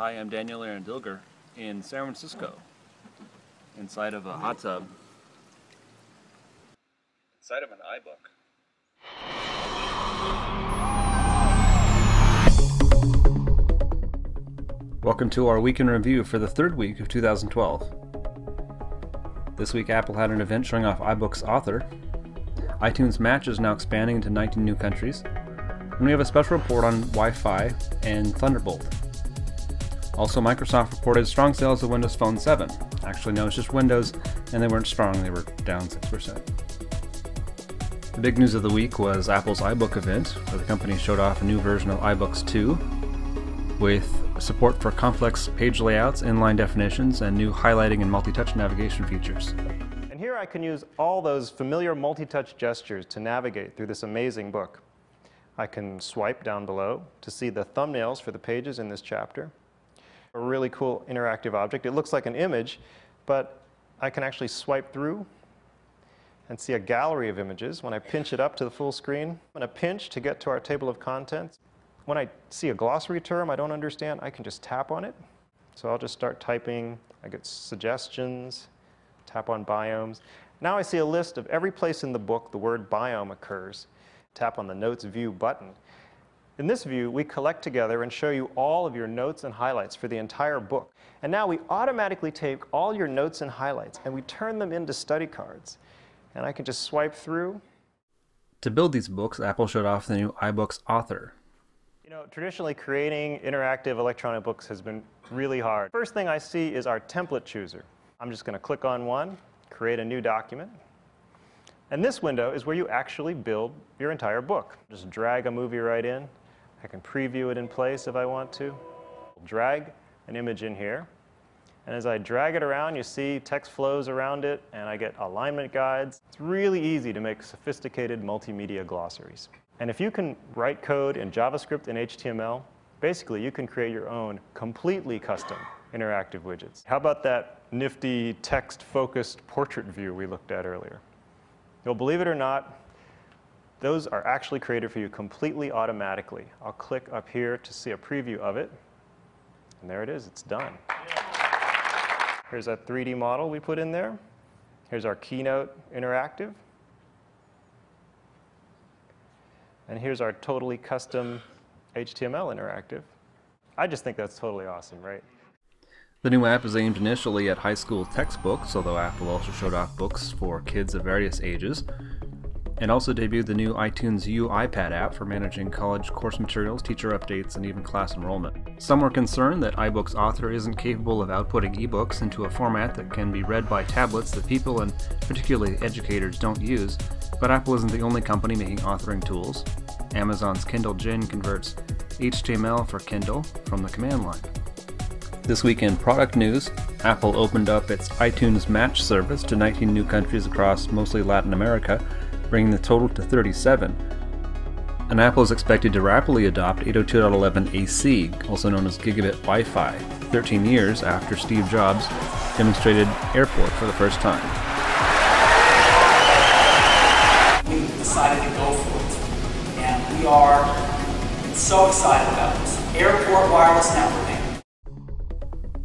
Hi, I'm Daniel Aaron Dilger in San Francisco, inside of a hot tub, inside of an iBook. Welcome to our week in review for the third week of 2012. This week Apple had an event showing off iBooks Author. iTunes Match is now expanding into 19 new countries. And we have a special report on Wi-Fi and Thunderbolt. Also, Microsoft reported strong sales of Windows Phone 7. Actually, no, it's just Windows, and they weren't strong, they were down 6%. The big news of the week was Apple's iBook event, where the company showed off a new version of iBooks 2 with support for complex page layouts, inline definitions, and new highlighting and multi-touch navigation features. And here I can use all those familiar multi-touch gestures to navigate through this amazing book. I can swipe down below to see the thumbnails for the pages in this chapter. A really cool interactive object. It looks like an image, but I can actually swipe through and see a gallery of images. When I pinch it up to the full screen, I'm going to pinch to get to our table of contents. When I see a glossary term I don't understand, I can just tap on it. So I'll just start typing. I get suggestions, tap on biomes. Now I see a list of every place in the book the word biome occurs. Tap on the Notes View button. In this view, we collect together and show you all of your notes and highlights for the entire book. And now we automatically take all your notes and highlights and we turn them into study cards. And I can just swipe through. To build these books, Apple showed off the new iBooks Author. You know, traditionally creating interactive electronic books has been really hard. First thing I see is our template chooser. I'm just going to click on one, create a new document. And this window is where you actually build your entire book. Just drag a movie right in. I can preview it in place if I want to. Drag an image in here. And as I drag it around, you see text flows around it, and I get alignment guides. It's really easy to make sophisticated multimedia glossaries. And if you can write code in JavaScript and HTML, basically you can create your own completely custom interactive widgets. How about that nifty text-focused portrait view we looked at earlier? You'll believe it or not, those are actually created for you completely automatically. I'll click up here to see a preview of it. And there it is, it's done. Here's a 3D model we put in there. Here's our Keynote Interactive. And here's our totally custom HTML interactive. I just think that's totally awesome, right? The new app is aimed initially at high school textbooks, although Apple also showed off books for kids of various ages. And also debuted the new iTunes U iPad app for managing college course materials, teacher updates, and even class enrollment. Some were concerned that iBooks Author isn't capable of outputting ebooks into a format that can be read by tablets that people, and particularly educators, don't use, but Apple isn't the only company making authoring tools. Amazon's Kindle Gin converts HTML for Kindle from the command line. This week in product news, Apple opened up its iTunes Match service to 19 new countries across mostly Latin America, bringing the total to 37. And Apple is expected to rapidly adopt 802.11 AC, also known as gigabit Wi-Fi, 13 years after Steve Jobs demonstrated Airport for the first time. We decided to go for it, and we are so excited about this. Airport wireless networking.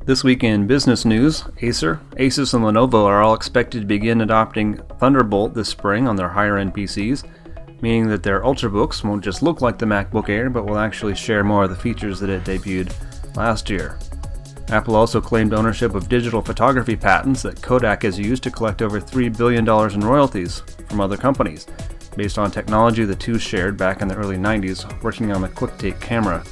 This week in business news, Acer, Asus, and Lenovo are all expected to begin adopting Thunderbolt this spring on their higher-end PCs, meaning that their Ultrabooks won't just look like the MacBook Air, but will actually share more of the features that it debuted last year. Apple also claimed ownership of digital photography patents that Kodak has used to collect over $3 billion in royalties from other companies, based on technology the two shared back in the early 90s working on the QuickTake camera.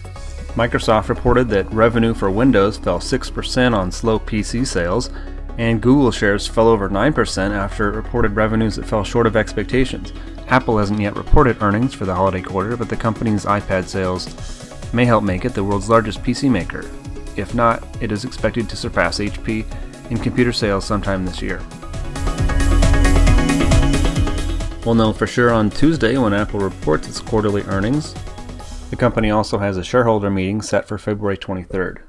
Microsoft reported that revenue for Windows fell 6% on slow PC sales, and Google shares fell over 9% after it reported revenues that fell short of expectations. Apple hasn't yet reported earnings for the holiday quarter, but the company's iPad sales may help make it the world's largest PC maker. If not, it is expected to surpass HP in computer sales sometime this year. We'll know for sure on Tuesday when Apple reports its quarterly earnings. The company also has a shareholder meeting set for February 23rd.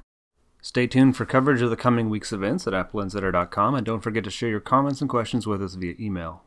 Stay tuned for coverage of the coming week's events at AppleInsider.com, and don't forget to share your comments and questions with us via email.